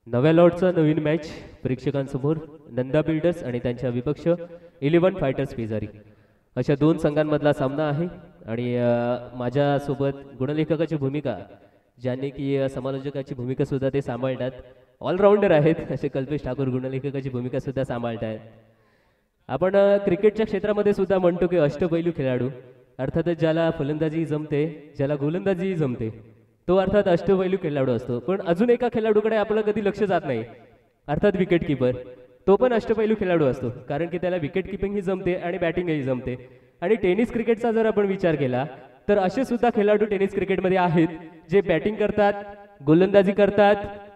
नव्या लॉटचा नवीन मॅच प्रेक्षकांसमोर नंदा बिल्डर्स आणि त्यांच्या विपक्ष 11 फायटर्स पेजारी अशा दोन संघांमधला सामना आहे. आणि माझ्यासोबत गुणलेखकाची भूमिका ज्यांनी की समालोचकाची भूमिका सुद्धा ते सांभाळतात, ऑलराऊंडर आहेत असे कल्पेश ठाकूर गुणलेखकाची भूमिका सुद्धा सांभाळतात. आपण क्रिकेटच्या क्षेत्रामध्ये सुद्धा म्हणतो की अष्टपैलू खेळाडू, अर्थातच ज्याला फलंदाजी जमते, ज्याला गोलंदाजी जमते, तो अर्थात अष्टपैलू खेळाडू असतो. पण अजून एका खेळाडूकडे आपलं कधी लक्ष जात नाही, अर्थात विकेट किपर. तो पण अष्टपैलू खेळाडू असतो, कारण की त्याला विकेट किपिंगही जमते आणि बॅटिंगही जमते. आणि टेनिस क्रिकेटचा जर आपण विचार केला तर असे सुद्धा खेळाडू टेनिस क्रिकेटमध्ये आहेत जे बॅटिंग करतात, गोलंदाजी करतात,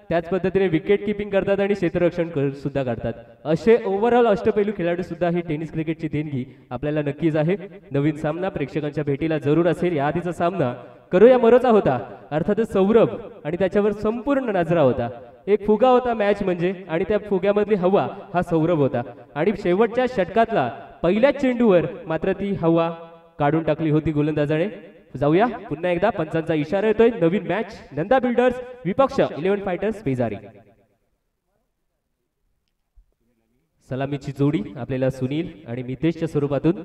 त्याच पद्धतीने विकेट किपिंग करतात आणि क्षेत्ररक्षण सुद्धा करतात. असे ओव्हरऑल अष्टपैलू खेळाडू सुद्धा ही टेनिस क्रिकेटची देणगी आपल्याला नक्कीच आहे. नवीन सामना प्रेक्षकांच्या भेटीला जरूर असेल. याआधीचा सामना करूया मरोचा होता, अर्थातच सौरभ आणि त्याच्यावर संपूर्ण नजरा होता. एक फुगा होता मॅच म्हणजे, आणि त्या फुग्यामधली हवा हा सौरभ होता. आणि शेवटच्या षटकातला पहिल्याच चेंडूवर मात्र ती हवा काढून टाकली होती गोलंदाजाने. जाऊया पुन्हा एकदा, पंचांचा इशारा येतोय. नवीन मॅच नंदा बिल्डर्स विपक्ष 11 फायटर्स पेजारी. सलामीची जोडी आपल्याला सुनील आणि मितेशच्या स्वरूपातून.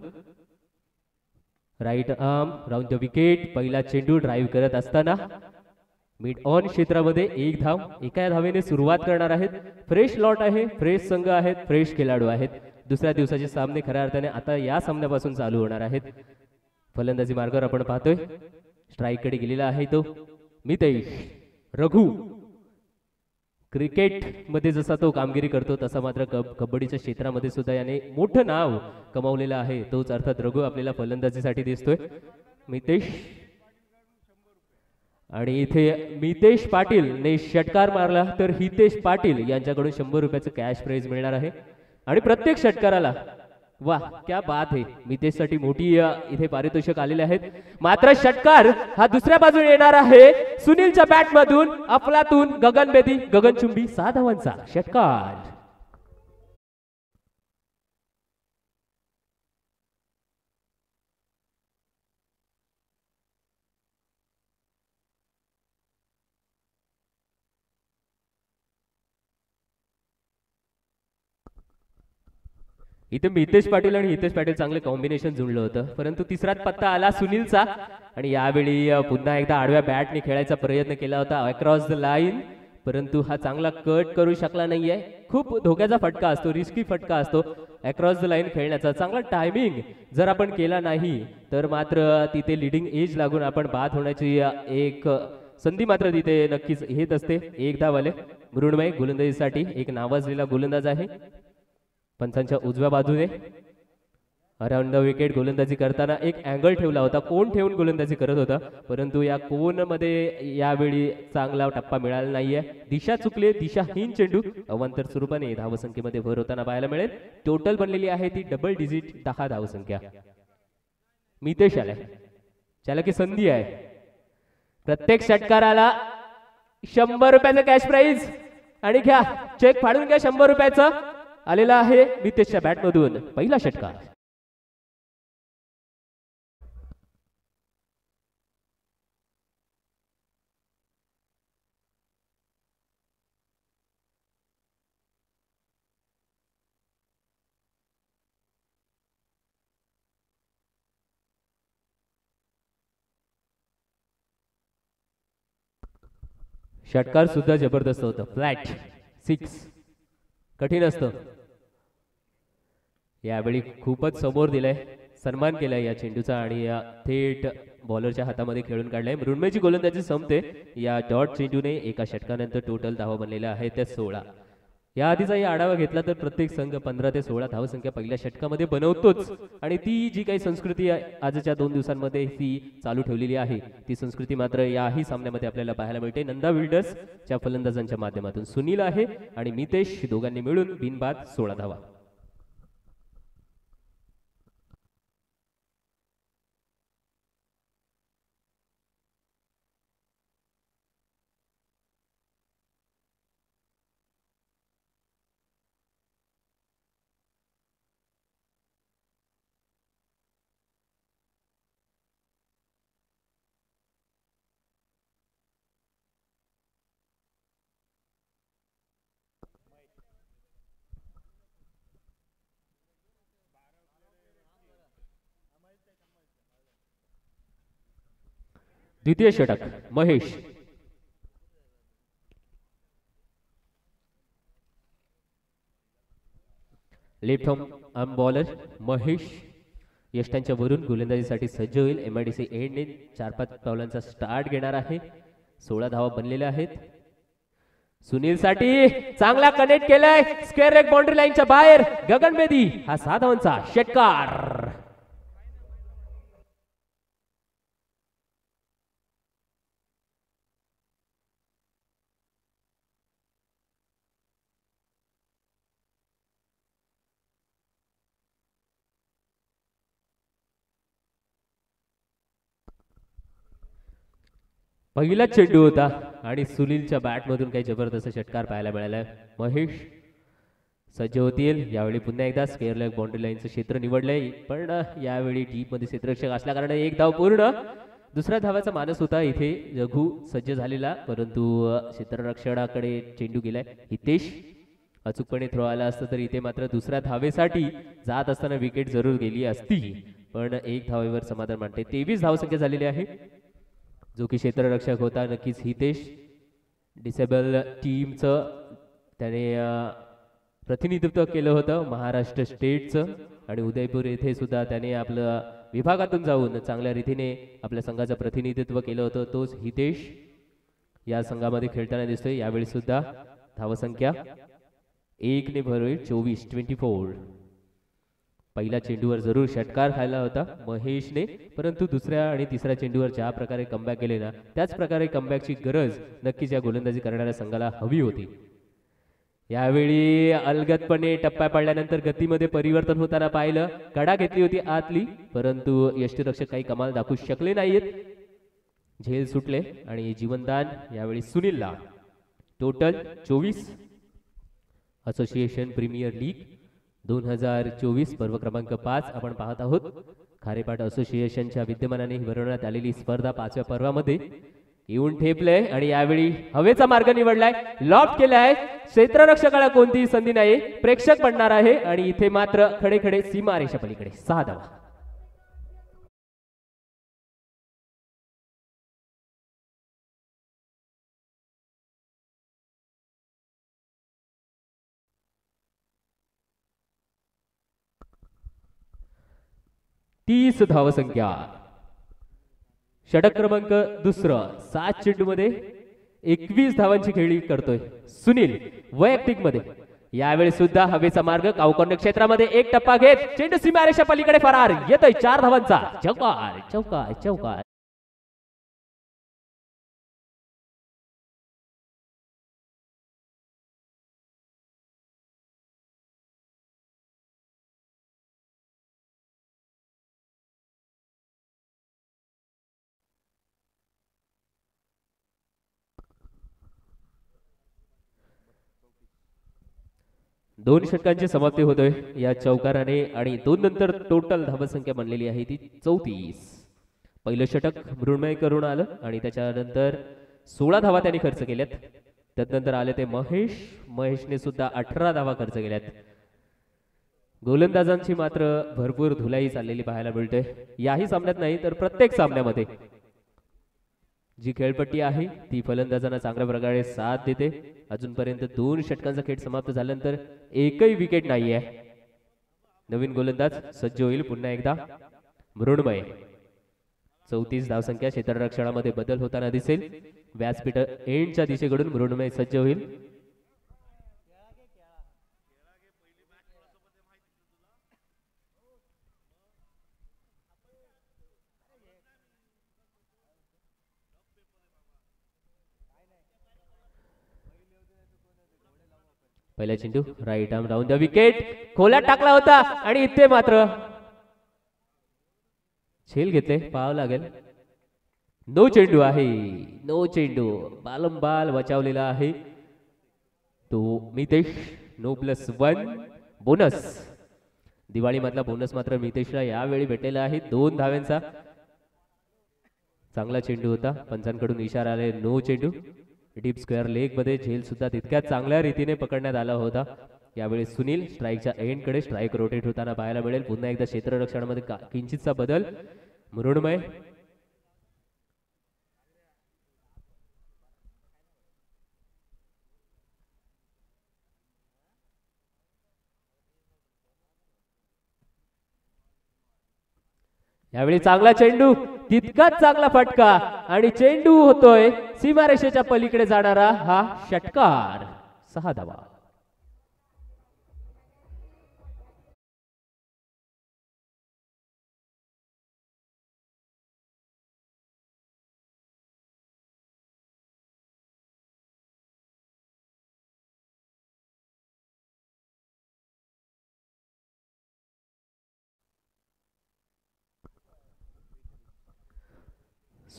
Right arm round the wicket. पहिला चेंडू ड्राईव्ह करत असताना मिड ऑन क्षेत्रामध्ये एक धाव. एका धावेने सुरुवात करणार आहेत. फ्रेश लॉट आहे, फ्रेश संघ आहेत, फ्रेश खेळाडू आहेत. दुसऱ्या दिवसाचे सामने खऱ्या अर्थाने आता या सामन्यापासून चालू होणार आहेत. फलंदाजी मार्गावर आपण पाहतोय, स्ट्राईक कडे गेलेला आहे तो मितेश. रघु क्रिकेट मध्ये जसा तो कामगिरी करतो तसा मात्र कबड्डीच्या क्षेत्रामध्ये सुद्धा याने मोठं नाव कमावलेलं आहे. तोच अर्थात रघु आपल्याला फलंदाजीसाठी दिसतोय. मितेश, आणि इथे मितेश पाटील ने षटकार मारला तर हितेश पाटील यांच्याकडून 100 रुपयाचं कॅश प्राइज मिळणार आहे. आणि प्रत्येक षटकाराला, वा क्या बात आहे, मितेशसाठी मोठी इथे पारितोषिक आलेले आहेत. मात्र षटकार हा दुसऱ्या बाजूने येणार आहे. सुनीलच्या बॅट मधून अफलातून गगनभेदी, गगनचुंबी 6 धावांचा षटकार. इथे मितेश पाटील आणि हितेश पाटील चांगले कॉम्बिनेशन जुळलं होतं, परंतु तिसराच पत्ता आला सुनीलचा. आणि यावेळी पुन्हा एकदा आडव्या बॅटने खेळायचा प्रयत्न केला होता अक्रॉस द लाईन, परंतु हा चांगला कट करू शकला नाहीये. खूप धोक्याचा फटका असतो, रिस्की फटका असतो अक्रॉस द लाईन खेळण्याचा. चांगला टायमिंग जर आपण केला नाही तर मात्र तिथे लिडिंग एज लागून आपण बाद होण्याची एक संधी मात्र तिथे नक्कीच येत असते. एक धाव आले. मृण्मय गोलंदाजीसाठी एक नावाजलेला गोलंदाज आहे. पंचांच्या उजव्या बाजूने अराउंड द विकेट गोलंदाजी करताना एक अँगल ठेवला होता, कोण ठेवून गोलंदाजी करत होता, परंतु या कोण मध्ये यावेळी चांगला टप्पा मिळाला नाहीये. दिशा चुकले, दिशाहीन चेंडू अवांतर स्वरूपाने धावसंख्येमध्ये भर होताना पाहायला मिळेल. टोटल बनलेली आहे ती डबल डिजिट 10 धावसंख्या. मितेश आलाय, त्याला की संधी आहे. प्रत्येक षटकाराला 100 रुपयाचं कॅश प्राइज. आणि घ्या चेक फाडून घ्या 100 रुपयाचं आलेला आहे मितेशच्या बॅट मधून पहिला षटकार. षटकार सुद्धा जबरदस्त होतं, फ्लॅट 6, कठीण असतं. यावेळी खूपच समोर दिलाय, सन्मान केलाय या चेंडूचा आणि या थेट बॉलरच्या हातामध्ये खेळून काढलाय. मृण्मयची गोलंदाजी संपते या डॉट चेंडूने. एका षटकानंतर टोटल धावा बनलेल्या आहेत त्या 16. या आधीचा या आढावा घेतला तर प्रत्येक संघ 15 ते 16 धावसंख्या पहिल्या षटकामध्ये बनवतोच. आणि ती जी काही संस्कृती आजच्या 2 दिवसांमध्ये ती चालू ठेवलेली आहे, ती संस्कृती मात्र याही सामन्यामध्ये आपल्याला पाहायला मिळते. नंदा बिल्डर्सच्या फलंदाजांच्या माध्यमातून सुनील आहे आणि मितेश दोघांनी मिळून बिनबाद 16 धावा. द्वितीय षटक Mahesh. Left arm bowler Mahesh यष्टांच्या वरून गोलंदाजीसाठी सज्ज होईल. MIDC एंडने 4-5 पावलांचा स्टार्ट घेणार आहे. 16 धावा बनलेल्या आहेत. सुनील साठी चांगला कनेक्ट केलाय स्क्वेअर लेग बाउंड्री लाईनच्या बाहेर. गगन बेदी हा 6 धावांचा षटकार. पहिला चेंडू होता आणि सुनीलच्या बॅट मधून काही जबरदस्त षटकार पाहायला मिळाला. महेश सज्ज होतील. यावेळी पुन्हा एकदा स्क्वेअर लेग बाउंड्री लाईनचं क्षेत्र निवडलंय, पण यावेळी डीप मध्ये क्षेत्ररक्षक असल्या कारणाने एक धाव पूर्ण. दुसऱ्या धावाचा मानस होता इथे रघु सज्ज झालेला, परंतु क्षेत्ररक्षणाकडे चेंडू गेलाय. हितेश अचूकपणे थ्रो आला असता तर इथे मात्र दुसऱ्या धावेसाठी जात असताना विकेट जरूर गेली असती, पण एक धावेवर समाधान मानते. 23 धावसंख्या झालेली आहे. जो की क्षेत्ररक्षक होता नक्कीच हितेश. डिसेबल टीमचं त्याने प्रतिनिधित्व केलं होतं महाराष्ट्र स्टेटचं, आणि उदयपूर येथे सुद्धा त्याने आपलं विभागातून जाऊन चांगल्या रीतीने आपल्या संघाचं प्रतिनिधित्व केलं होतं. तोच हितेश या संघामध्ये खेळताना दिसतोय. यावेळी सुद्धा धावसंख्या 1 ने भर होईल. 24. पहिल्या चेंडूवर जरूर षटकार खायला होता महेशने, परंतु दुसऱ्या आणि तिसऱ्या चेंडूवर ज्या प्रकारे कमबॅक केले ना, त्याच प्रकारे कमबॅकची गरज नक्कीच या गोलंदाजी करणाऱ्या संघाला हवी होती. यावेळी अलगदपणे टप्प्या पडल्यानंतर गतीमध्ये परिवर्तन होताना पाहिलं. कडा घेतली होती आतली, परंतु यष्टीरक्षक काही कमाल दाखवू शकले नाहीत. झेल सुटले आणि जीवनदान यावेळी सुनीलला. टोटल 24. असोसिएशन प्रीमियर लीग 2024 पर्व क्रमांक 5 आपण पाहत आहोत. खारेपाट असोसिएशनच्या विद्यमानाने भरवण्यात आलेली स्पर्धा 5व्या पर्वामध्ये येऊन ठेपलंय आणि यावेळी हवेचा मार्ग निवडलाय, लॉफ्ट केलाय. क्षेत्ररक्षकाला कोणतीही संधी नाही, प्रेक्षक बनणार आहे आणि इथे मात्र खडे खडे सीमारेषा पलीकडे 6 धावा. तीस धावसंख्या. षटक क्रमांक दुसरं. 7 चेंडू मध्ये 21 धावांची खेळी करतोय सुनील वैयक्तिक मध्ये. यावेळी सुद्धा हवेचा मार्ग कावकॉर्नर क्षेत्रामध्ये एक टप्पा घेत चेंडू सीमारेषा पलीकडे फरार. येतोय 4 धावांचा चौकार चौकार चौकार. दोन षटकांची समाप्ती होतोय या चौकाराने आणि 2 नंतर टोटल धावसंख्या बनलेली आहे ती 34. पहिलं षटक मृण्मय करून आलं आणि त्याच्यानंतर 16 धावा त्यांनी खर्च केल्यात. त्यानंतर आले ते महेशने सुद्धा 18 धावा खर्च केल्यात. गोलंदाजांची मात्र भरपूर धुलाई चाललेली पाहायला मिळते याही सामन्यात नाही तर प्रत्येक सामन्यामध्ये. जी खेळपट्टी आहे ती फलंदाजांना चांगल्या प्रकारे साथ देते. अजूनपर्यंत 2 षटकांचा खेळ समाप्त झाल्यानंतर एकही विकेट नाहीये. नवीन गोलंदाज सज्ज होईल पुन्हा एकदा मृण्मय. 34 धावसंख्या. क्षेत्ररक्षणामध्ये बदल होताना दिसेल. व्यासपीठ एंडच्या दिशेकडून मृण्मय सज्ज होईल. पहिला चेंडू right arm round the wicket खोलात टाकला होता आणि इथे मात्र झेल घेतले पाहावं लागेल. नो चेंडू आहे. नो चेंडू बालंबाल बचावलेला आहे तो मितेश. No +1 bonus. दिवाळी मधला बोनस मात्र मितेशला यावेळी भेटलेला आहे 2 धाव्यांचा. चांगला चेंडू होता. पंचांकडून इशारा आले नो चेंडू. डीप स्क्वेअर लेग मध्ये झेल सुद्धा तितक्याच चांगल्या रीतीने पकडण्यात आला होता. यावेळी सुनील स्ट्राईकच्या एंड कडे स्ट्राईक रोटेट होताना पाहायला मिळेल. पुन्हा एकदा क्षेत्ररक्षणामध्ये किंचितचा बदल. मृण्मय यावेळी चांगला चेंडू, तितकाच चांगला फटका आणि चेंडू होतोय सीमारेषेच्या पलीकडे जाणारा हा षटकार. 6 धावा.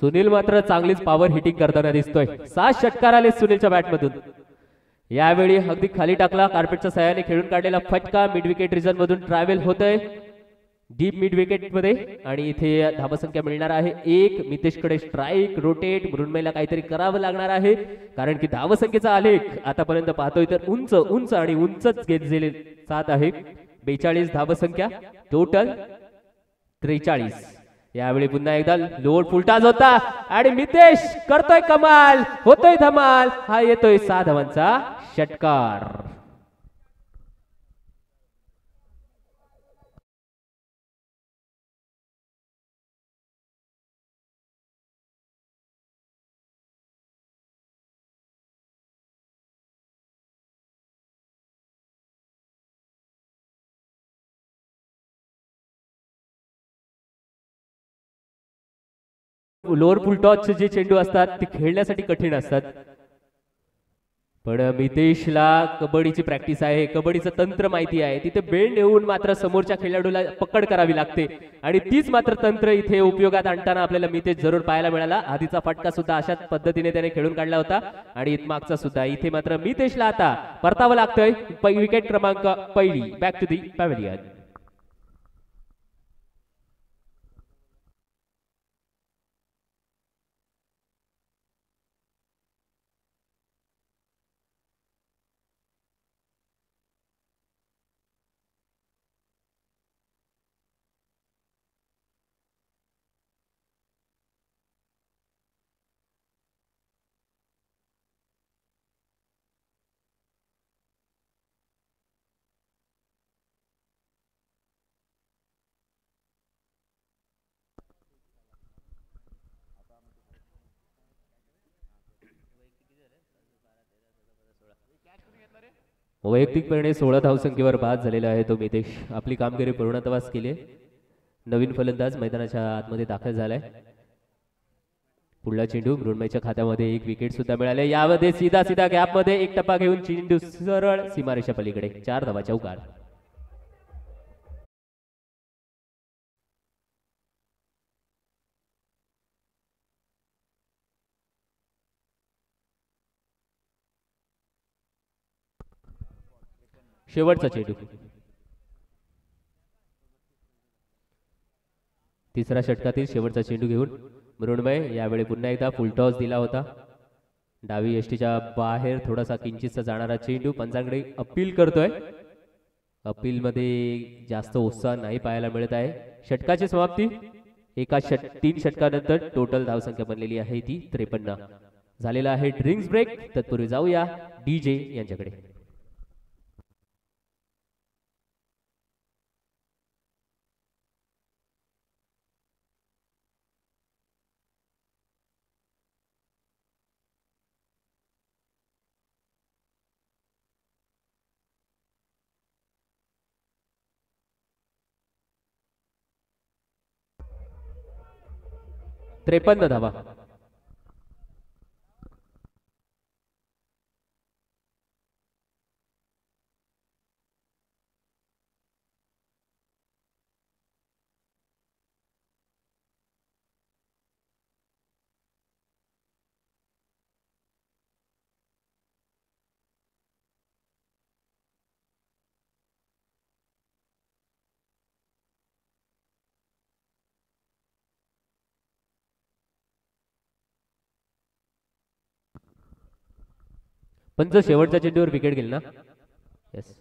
सुनील मात्र चांगलीच पॉवर हिटिंग करताना दिसतोय. 7 षटकार आले सुनीलच्या बॅटमधून. यावेळी अगदी खाली टाकला, कार्पेटच्या सहाय्याने खेळून काढलेला फटका मिड विकेट रिजन मधून ट्रॅव्हल होतोय डीप मिड विकेट मध्ये आणि इथे धावसंख्या मिळणार आहे 1. मितेशकडे स्ट्राईक, रोटेट, मृण्मयला काहीतरी करावं लागणार आहे कारण की धावसंख्येचा आलेख आतापर्यंत पाहतोय तर उंच उंच आणि उंचच घेतलेले जात आहे. 42 धावसंख्या, टोटल 43. यावेळी पुन्हा एकदा लोड फुलटाज होता आणि मितेश करतोय कमाल, होतोय धमाल. हा येतोय 6 धावांचा षटकार. लोअर फुलटॉसचे जे चेंडू असतात ते खेळण्यासाठी कठीण असतात, पण मितेशला कबड्डीची प्रॅक्टिस आहे, कबड्डीचं तंत्र माहिती आहे. तिथे बेंड येऊन मात्र समोरच्या खेळाडूला पकड करावी लागते आणि तीच मात्र तंत्र इथे उपयोगात आणताना आपल्याला मितेश जरूर पाहायला मिळाला. आधीचा फटका सुद्धा अशाच पद्धतीने त्याने खेळून काढला होता आणि मागचा सुद्धा. इथे मात्र मितेशला आता परतावं लागतंय. विकेट क्रमांक पहिली, बॅक टू दी पॅव्हेलियन. वैयक्तिकपणे 16 धावसंख्येवर बाद झालेला आहे तो मितेश. आपली कामगिरी पूर्णत्वास केली. नवीन फलंदाज मैदानाच्या आतमध्ये दाखल झालाय. पुढला चेंडू मृण्मयच्या खात्यामध्ये 1 विकेट सुद्धा मिळाले. यामध्ये सीधा सीधा गॅप मध्ये एक टप्पा घेऊन चेंडू सरळ सीमारेषा पलीकडे. 4 धावा चौकार. शेवटचा चेंडू. तिसऱ्या षटकातील शेवटचा चेंडू घेऊन मृण्मय यावेळी पुन्हा एकदा फुलटॉस दिला होता. डावी यष्टीच्या बाहेर थोडासा किंचितचा जाणारा चेंडू पंचांकडे अपील करतोय. अपील मध्ये जास्त उत्साह नाही पाहायला मिळत आहे. षटकाची समाप्ती. 3 षटकानंतर टोटल धावसंख्या बनलेली आहे ती 53. झालेला आहे ड्रिंक्स ब्रेक. तत्पूर्वी जाऊया डीजे यांच्याकडे. त्रेपन्न धावा. पंच शेवटच्या चेंडूवर विकेट गेली ना. येस.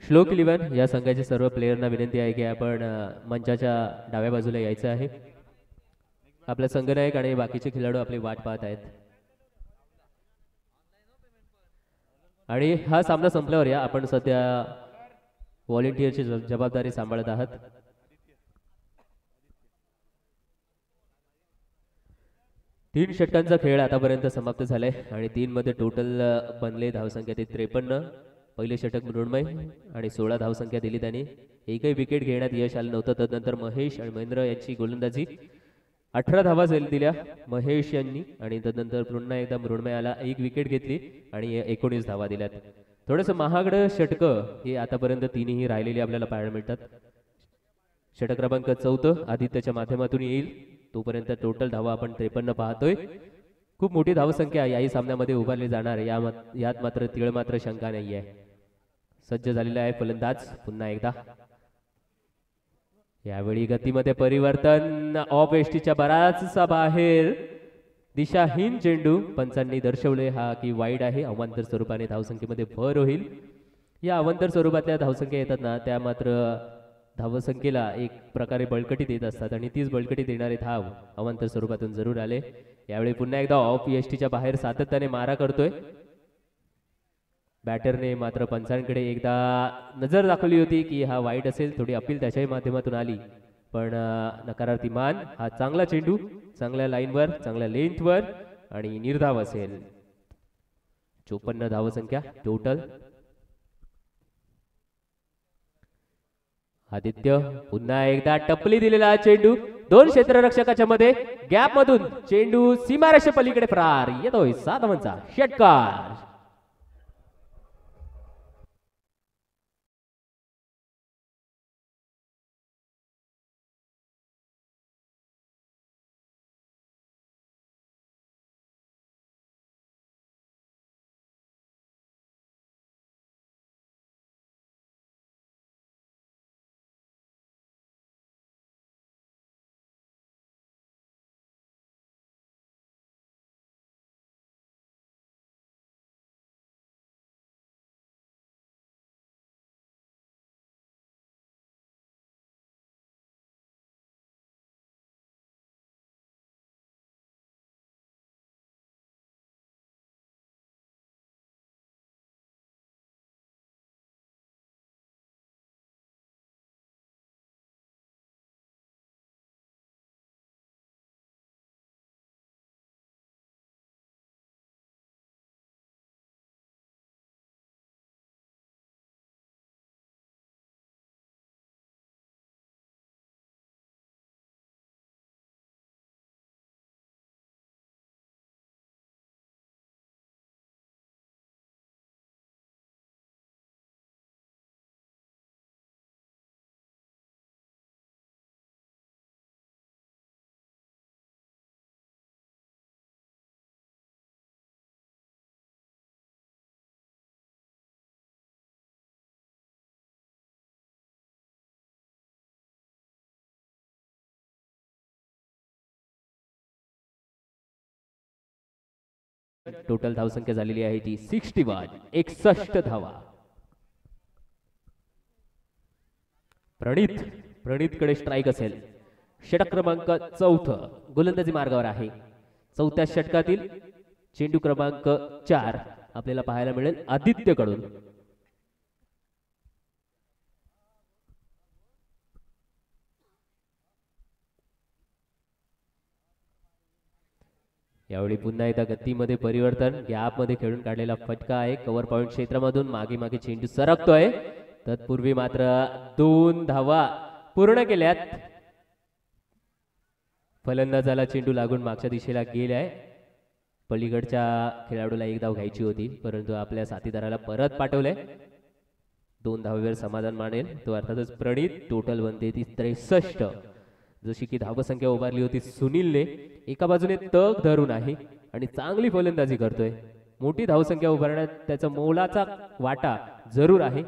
श्लोक 11 या संघाचे सर्व प्लेयरना विनंती आहे की आपण मंचाच्या डाव्या बाजूला यायचं आहे. आपला संघनायक आणि बाकीचे खेळाडू आपली वाट पाहत आहेत. आणि हा सामना संपल्यावर या आपण सध्या व्हॉलेंटियरची जबाबदारी सांभाळत आहात. तीन षटकांचा खेळ आतापर्यंत समाप्त झालाय आणि 3 मध्ये टोटल बनले धावसंख्या 53. पहिले षटक मृण्मय आणि 16 धावसंख्या दिली त्यांनी. एकही विकेट घेण्यात यश आलं नव्हतं. तदनंतर महेश आणि महेंद्र यांची गोलंदाजी 18 धावा दिल्या महेश यांनी आणि तदनंतर पुन्हा एकदा मृण्मयाला 1 विकेट घेतली आणि 19 धावा दिल्यात. थोडंसं महागड षटक हे आतापर्यंत तीनही राहिलेली आपल्याला पाहायला मिळतात. षटक क्रमांक 14 आदित्यच्या माध्यमातून येईल. तोपर्यंत टोटल धावा आपण 53 पाहतोय. खूप मोठी धावसंख्या याही सामन्यामध्ये उभारली जाणार यात मात्र तिळ मात्र शंका नाहीये. सज्ज झालेला आहे फलंदाज पुन्हा एकदा. यावेळी गतीमध्ये परिवर्तन. ऑफ एसटीच्या बराचसा बाहेर दिशाहीन चेंडू. पंचांनी दर्शवले हा की वाईड आहे. अवांतर स्वरूपाने धावसंख्येमध्ये भर होईल. या अवांतर स्वरूपातल्या धावसंख्या येतात ना त्या मात्र धावसंख्येला एक प्रकारे बळकटी देत असतात आणि तीच बळकटी देणारे धाव अवांतर स्वरूपातून जरूर आले. यावेळी पुन्हा एकदा ऑफ एसटीच्या बाहेर सातत्याने मारा करतोय. बॅटरने मात्र पंचांकडे एकदा नजर दाखवली होती की हा वाईट असेल. थोडी अपील त्याच्याही माध्यमातून आली पण नकारार्थी मान. हा चांगला चेंडू चांगल्या लाईनवर चांगल्या लेंथवर आणि निर्धाव असेल. 54 धावसंख्या टोटल. आदित्य पुन्हा एकदा टपली दिलेला चेंडू 2 क्षेत्ररक्षकाच्या मध्ये गॅप मधून चेंडू सीमारेषे पलीकडे फरार. येतोय 7 धावांचा षटकार. टोटल धावसंख्या झालेली आहे ती 61 धावा. प्रणित कडे स्ट्राईक असेल. षटक क्रमांक 4 गोलंदाजी मार्गावर आहे. 4थ्या षटकातील चेंडू क्रमांक 4 आपल्याला पाहायला मिळेल आदित्य कडून. यावेळी पुन्हा एकदा गतीमध्ये परिवर्तन. गॅप मध्ये खेळून काढलेला फटका आहे. कव्हर पॉइंट क्षेत्रामधून मागे चेंडू सरकतोय. तत्पूर्वी मात्र 2 धावा पूर्ण केल्यात. फलंदाजाला चेंडू लागून मागच्या दिशेला गेलाय. पलीकडच्या खेळाडूला 1 धाव घ्यायची होती परंतु आपल्या साथीदाराला परत पाठवलंय. 2 धावेवर समाधान मानेल तो अर्थातच प्रणित. टोटल बनते ती 63. जशी की धावसंख्या उभारली होती सुनीलने. एका बाजूने तग धरून आहे आणि चांगली फलंदाजी करतोय. मोठी धावसंख्या उभारण्यात त्याचा मोलाचा वाटा जरूर आहे.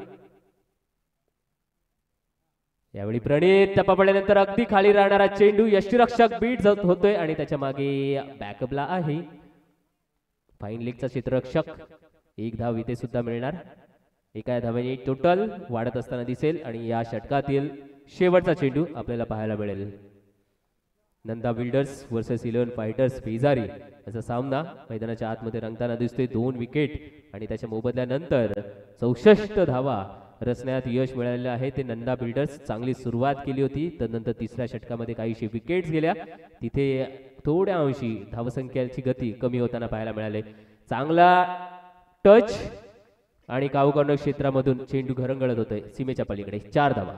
यावेळी प्रणित टप्पा पडल्यानंतर अगदी खाली राहणारा चेंडू यष्टीरक्षक बीट होतोय आणि त्याच्या मागे बॅकअपला आहे फाईन लेगचा क्षेत्ररक्षक. 1 धाव इथे सुद्धा मिळणार. एका धावेने टोटल वाढत असताना दिसेल आणि या षटकातील शेवटचा चेंडू आपल्याला पाहायला मिळेल. नंदा बिल्डर्स वर्सेस 11 फायटर्स बेजारी याचा सामना मैदानाच्या आतमध्ये रंगताना दिसतोय. 2 विकेट आणि त्याच्या मोबदल्यानंतर 64 धावा रचण्यात यश मिळालेलं आहे. ते नंदा बिल्डर्स चांगली सुरुवात केली होती, तदनंतर तिसऱ्या षटकामध्ये काहीशी विकेट्स गेल्या, तिथे थोड्या अंशी धावसंख्येची गती कमी होताना पाहायला मिळाले. चांगला टच आणि काऊ कॉर्नर क्षेत्रामधून चेंडू घरंगळत होतोय सीमेच्या पलीकडे. 4 धावा.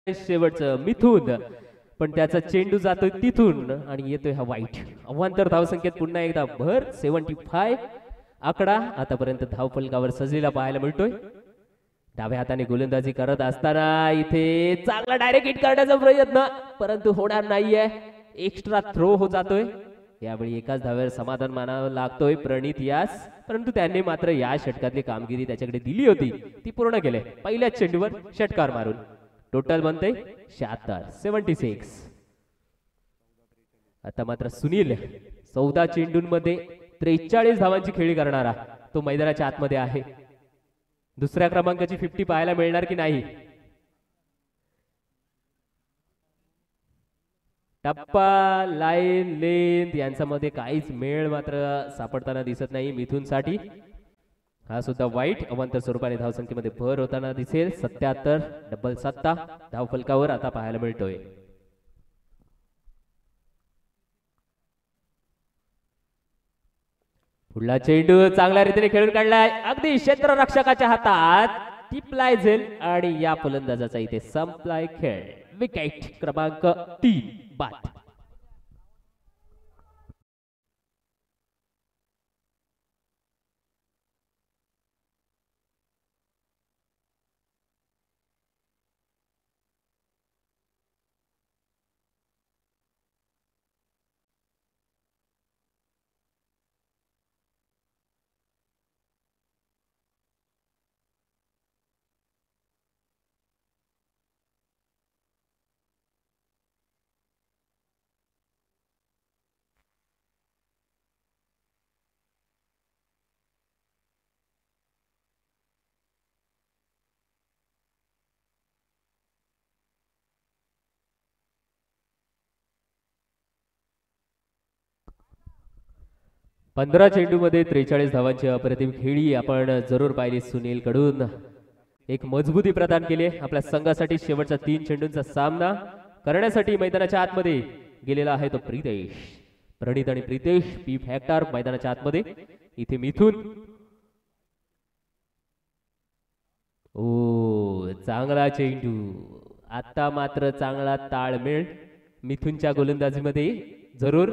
शेवटचं मिथून, पण त्याचा चेंडू जातोय तिथून आणि येतोय हा वाईट. अवांतर धावसंख्येत पुन्हा एकदा भर. 75 आकडा आतापर्यंत धावफलकावर सजलेला पाहायला मिळतोय. डाव्या हाताने गोलंदाजी करत असताना इथे चांगला डायरेक्ट हिट करण्याचा प्रयत्न, परंतु होणार नाहीये. एक्स्ट्रा थ्रो हो जातोय. यावेळी एकाच धाव्यावर समाधान मानावं लागतोय प्रणित यास, परंतु त्यांनी मात्र या षटकातली कामगिरी त्याच्याकडे दिली होती ती पूर्ण केले. पहिल्याच चेंडूवर षटकार मारून टोटल बनते 76. आता मात्र सुनील 14 चेंडूंमध्ये 43 धावांची खेळी करणारा तो मैदानाच्या आतमध्ये आहे. दुसऱ्या क्रमांकाची 50 पाहायला मिळणार की नाही. टप्पा, लाईन, लेंथ यांच्यामध्ये काहीच मेळ मात्र सापडताना दिसत नाही मिथूनसाठी. हा सुद्धा वाईट. अवांतर स्वरूपाने धावसंख्येमध्ये भर होताना दिसेल. 77 डबल 7 धावफलकावर आता पाहायला मिळतोय. पुढला चेंडू चांगल्या रीतीने खेळून काढलाय. अगदी क्षेत्ररक्षकाच्या हातात टिपलाय झेल आणि या फलंदाजाचा इथे संपलाय खेळ. विकेट क्रमांक 3 बाद. पंधरा चेंडूमध्ये 43 धावांची अप्रतिम खेळी आपण जरूर पाहिली सुनील कडून. एक मजबूती प्रदान केली आपल्या संघासाठी. शेवटचा 3 चेंडूंचा सामना करण्यासाठी मैदानाच्या आतमध्ये गेलेला आहे तो प्रितेश. प्रणित आणि प्रितेश पी फॅक्टर मैदानाच्या आतमध्ये. इथे मिथून ओ चांगला चेंडू. आता मात्र चांगला ताळमेळ मिथुनच्या गोलंदाजीमध्ये. जरूर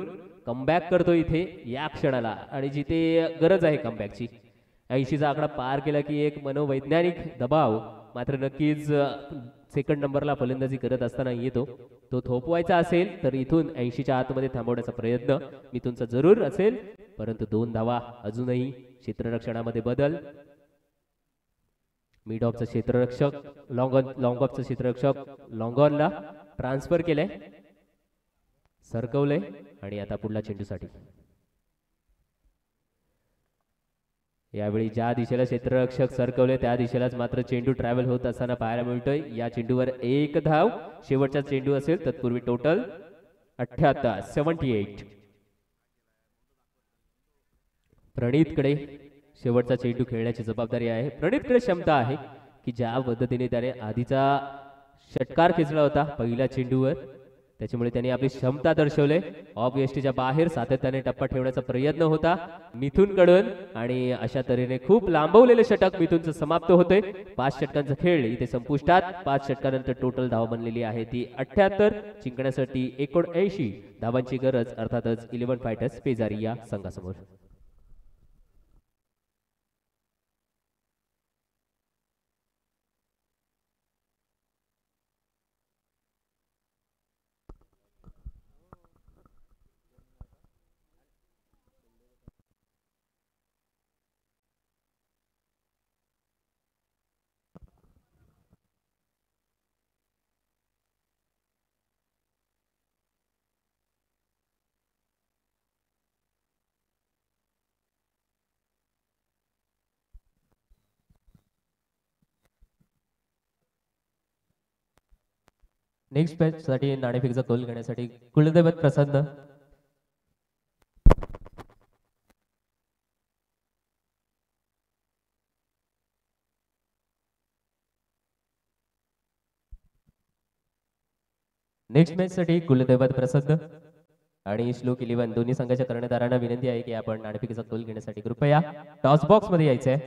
कमबॅक करतो इथे या क्षणाला आणि जिथे गरज आहे कमबॅकची. 80चा आकडा पार केला की एक मनोवैज्ञानिक दबाव मात्र नक्कीच सेकंड नंबरला फलंदाजी करत असताना येतो. तो थोपवायचा असेल तर इथून 80च्या आतमध्ये थांबवण्याचा प्रयत्न मिथुनचा जरूर असेल, परंतु 2 धावा अजूनही. क्षेत्ररक्षणामध्ये बदल. मिड ऑफचा क्षेत्ररक्षक लॉंग ऑफचा क्षेत्ररक्षक लॉंग ऑनला ट्रान्सफर केलंय, सरकवलंय आणि आता पुढला चेंडूसाठी. यावेळी ज्या दिशेला क्षेत्ररक्षक सरकवले त्या दिशेलाच मात्र चेंडू ट्रॅव्हल होत असताना पाहायला मिळतोय. या चेंडूवर 1 धाव. शेवटचा चेंडू असेल तत्पूर्वी टोटल 78 78. प्रणीतकडे शेवटचा चेंडू खेळण्याची जबाबदारी आहे. प्रणीतकडे क्षमता आहे की ज्या पद्धतीने त्याने आधीचा षटकार खेचला होता पहिल्या चेंडूवर, त्याच्यामुळे त्यांनी आपली क्षमता दर्शवले. ऑफ यष्टीच्या बाहेर सातत्याने टप्पा ठेवण्याचा प्रयत्न होता मिथुन कडून आणि अशा तऱ्हेने खूप लांबवलेले षटक मिथुनचं समाप्त होते. 5 षटकांचा खेळ इथे संपुष्टात. 5 षटकानंतर टोटल धाव बनलेली आहे ती 78. जिंकण्यासाठी 79 धावांची गरज अर्थातच 11 फायटर्स पेजारी या संघासमोर. नेक्स्ट मॅच साठी नाणेफेकचा कौल घेण्यासाठी कुलदैवत प्रसन्न. नेक्स्ट मॅच साठी कुलदैवत प्रसन्न आणि श्लोक 11 दोन्ही संघाच्या कर्णधारांना विनंती आहे की आपण नाणेफेकीचा कौल घेण्यासाठी कृपया टॉस बॉक्स मध्ये यायचंय.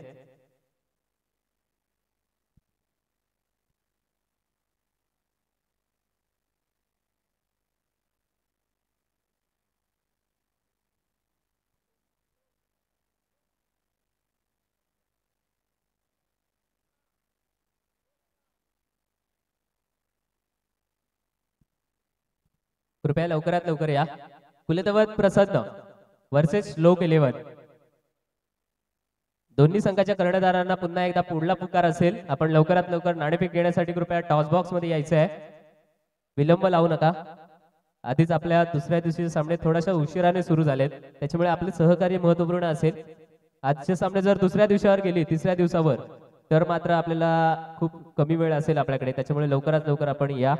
कृपया लवकरात लवकर या. कुलदैवत प्रसन्न वर्सेस श्लोक 11. दोन्ही संघाच्या कर्णधारांना पुन्हा एकदा पुढला पुकार असेल. आपण लवकरात लवकर नाणेफेक घेण्यासाठी कृपया टॉस बॉक्स मध्ये यायचं आहे. विलंब लावू नका. आधीच आपल्या दुसऱ्या दिवशीचे सामने थोड्याशा उशिराने सुरू झालेत, त्याच्यामुळे आपले सहकार्य महत्वपूर्ण असेल. आजचे सामने जर दुसऱ्या दिवसावर गेली, तिसऱ्या दिवसावर, तर मात्र आपल्याला खूप कमी वेळ असेल आपल्याकडे, त्याच्यामुळे लवकरात लवकर आपण या.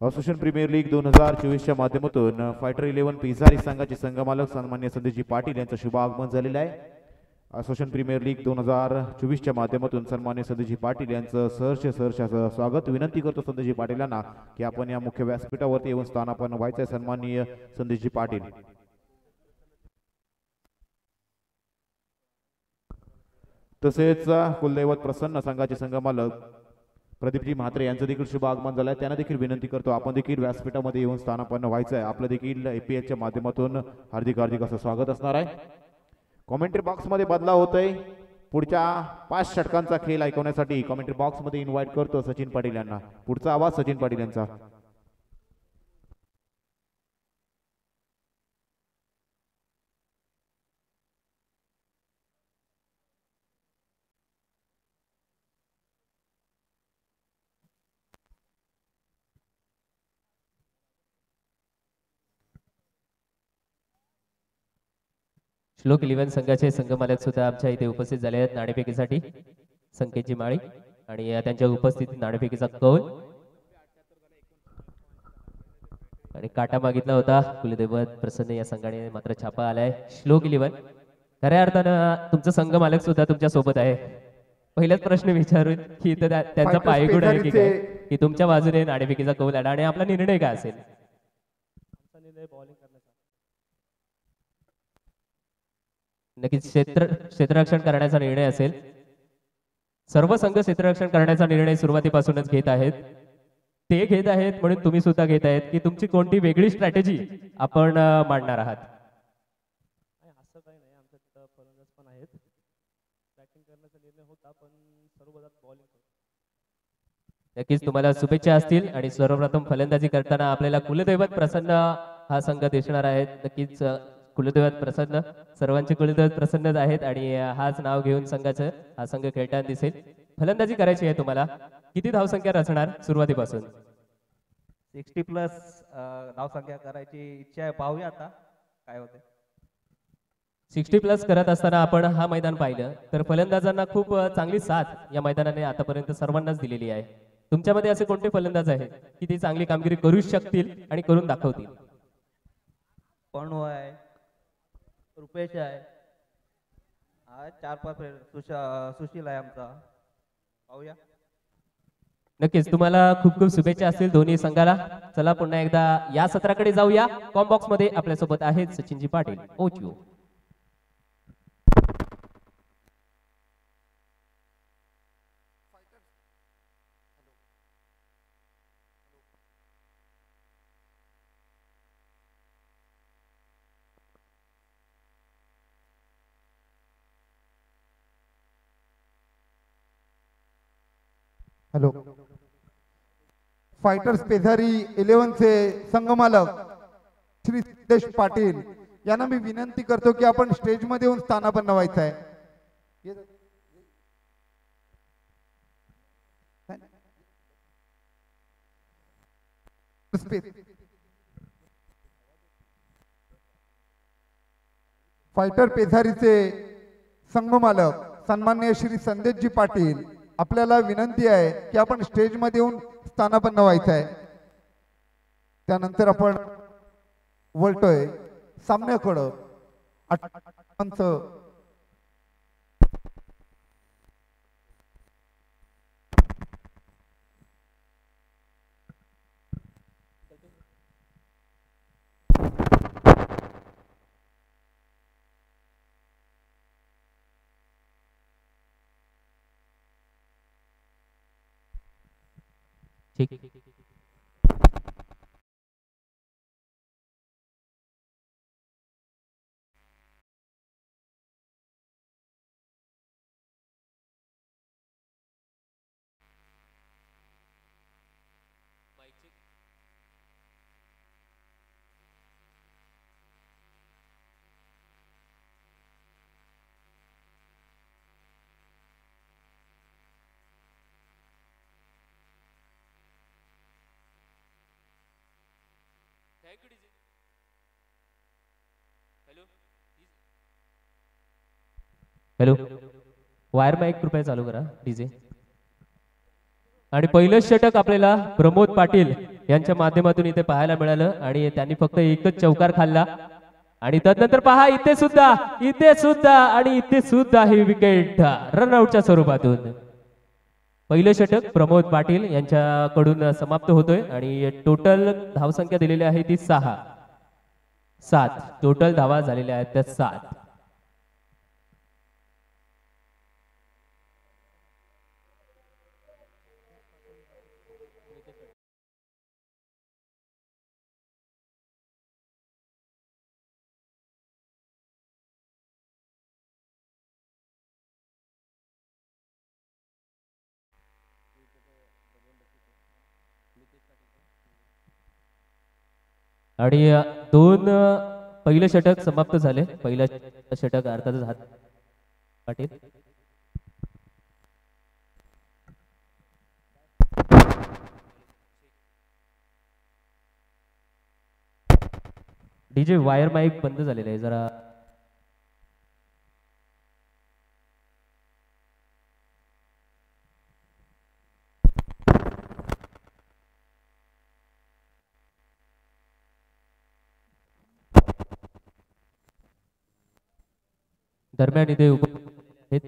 असोसिएशन प्रीमियर लीग 2024च्या माध्यमातून फायटर 11 पेजारी संघाचे संघमालक सन्मान्य संदेशजी पाटील यांचं शुभ आगमन झालेलं आहे. असोसिएशन प्रीमियर लीग 2024च्या माध्यमातून सन्मान्य संदेशजी पाटील यांचं सहर्ष स्वागत. विनंती करतो संदेशजी पाटील यांना की आपण या मुख्य व्यासपीठावरती येऊन स्थानापन्न व्हायचं. सन्माननीय संदेशजी पाटील. तसेच कुलदैवत प्रसन्न संघाचे संघमालक प्रदीपजी म्हात्रे यांचं देखील शुभ आगमन झालंय. त्यांना देखील विनंती करतो आपण देखील व्यासपीठामध्ये येऊन स्थानापन्न व्हायचं आहे. आपलं देखील APLच्या माध्यमातून हार्दिक असं स्वागत असणार आहे. कॉमेंट्री बॉक्समध्ये बदलाव होतोय. पुढच्या 5 षटकांचा खेळ ऐकवण्यासाठी कॉमेंट्री बॉक्समध्ये इन्व्हाइट करतो सचिन पाटील यांना. पुढचा आवाज सचिन पाटील यांचा. श्लोक 11 संघाचे संघमालक सुद्धा आमच्या इथे उपस्थित झाले आहेत नाणेफेकीसाठी. संकेतजी माळी आणि त्यांच्या उपस्थितीत नाणेफेकीचा कौल आणि काटा मागितला होता कुलदैवत प्रसन्न या संघाने, मात्र छापा आलाय. श्लोक 11 खऱ्या अर्थानं तुमचा संघ मालक सुद्धा तुमच्या सोबत आहे. पहिलाच प्रश्न विचारून की इथं त्यांचा पायगुण आहे की काय, की तुमच्या बाजूने नाणेफेकीचा कौल आला आणि आपला निर्णय काय असेल? नक्कीच क्षेत्ररक्षण करण्याचा निर्णय असेल. सर्व संघ क्षेत्ररक्षण करण्याचा निर्णय सुरुवातीपासूनच घेत आहेत. ते घेत आहेत म्हणून तुम्ही सुद्धा घेत आहेत की तुमची कोणती वेगळी स्ट्रॅटेजी आपण मांडणार आहात? असं काही नाही, आमच्या तिथं फलंदाज पण आहेत. बॅटिंग करण्याचा निर्णय होता पण सर्वदा बॉलिंग. नक्कीच तुम्हाला शुभेच्छा असतील आणि सर्वप्रथम फलंदाजी करताना आपल्याला कुलदैवत प्रसन्न हा संघ दिसणार आहेत. नक्कीच कुलदैवत प्रसन्न, सर्वांचे कुलदैवत प्रसन्नच आहेत आणि हाच नाव घेऊन संघाचं हा संघ खेळताना दिसेल. फलंदाजी करायची आहे तुम्हाला. किती धावसंख्या रचणार सुरुवातीपासून? 60+ धावसंख्या करायची इच्छा आहे, पाहूया आता काय होते. 60+ करत असताना आपण हा मैदान पाहिलं तर फलंदाजांना खूप चांगली साथ या मैदानाने आतापर्यंत सर्वांनाच दिलेली आहे. तुमच्यामध्ये असे कोणते फलंदाज आहेत की ते चांगली कामगिरी करू शकतील आणि करून दाखवतील? पणू आहे, रुपेश आहे, 4-5 सुशील आहे आमचा, पाहूया. नक्कीच तुम्हाला खूप खूप शुभेच्छा असतील दोन्ही संघाला. चला पुन्हा एकदा या सत्राकडे जाऊया. कॉम्बॉक्स मध्ये आपल्यासोबत आहेत सचिनजी पाटील ओचिओ. हॅलो. फायटर्स पेझारी 11 चे संघमालक श्री सिद्धेश पाटील यांना मी विनंती करतो की आपण स्टेज मध्ये येऊन स्थानापन्न व्हायचं आहे. फायटर पेझारीचे संघमालक सन्माननीय श्री संदेशजी पाटील आपल्याला विनंती आहे की आपण स्टेज मध्ये येऊन स्थानापन्न व्हायचं आहे. त्यानंतर आपण वळतोय सामन्याकडं. ठीक. हॅलो. वायर माईक कृपया चालू करा डीजे. आणि पहिलं षटक आपल्याला प्रमोद पाटील यांच्या माध्यमातून इथे पाहायला मिळालं आणि त्यांनी फक्त एकच चौकार खाल्ला आणि त्यानंतर पहा इथे सुद्धा आणि इथे सुद्धा ही विकेट रनआउटच्या स्वरूपातून. पहिलं षटक प्रमोद पाटील यांच्याकडून समाप्त होतोय आणि टोटल धावसंख्या दिलेली आहे ती 7. टोटल धावा झालेल्या आहेत त्या 7. आणि 2 पहिलं षटक समाप्त झाले. पहिलं षटक अर्थातच हात पाटील. डीजे वायर माईक बंद झालेलं आहे जरा. दरम्यान इथे उपस्थित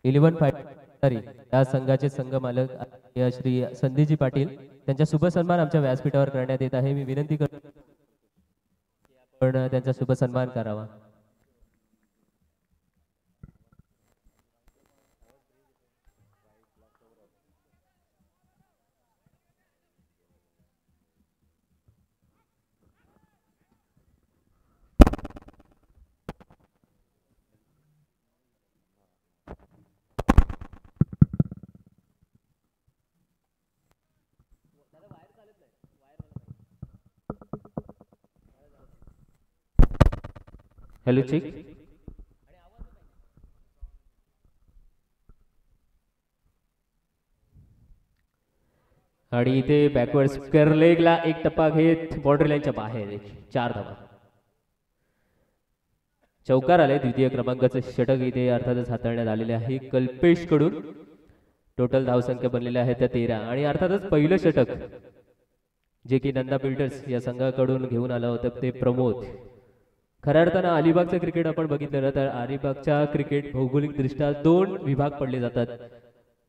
11 फायटर या संघाचे संघ मालक श्री संदीपजी पाटील त्यांचा शुभ सन्मान आमच्या व्यासपीठावर करण्यात येत आहे. मी विनंती करतो की आपण त्यांचा शुभ सन्मान करावा. Hello check. आणि इथे बॅकवर्ड स्क्वेअर लेगला एक टप्पा घेत बाउंड्री लाईनच्या बाहेर 4 धावा. चौकार आले. द्वितीय क्रमांकाचे षटक इथे अर्थातच हाताळण्यात आलेले आहे कल्पेश कडून. टोटल धावसंख्या बनलेल्या आहेत त्या 13 आणि अर्थातच पहिलं षटक जे की नंदा बिल्डर्स या संघाकडून घेऊन आलं होतं ते प्रमोद. खऱ्या अर्थानं अलिबागचं क्रिकेट आपण बघितलं ना तर अलिबागच्या क्रिकेट भौगोलिकदृष्ट्या 2 विभाग पडले जातात.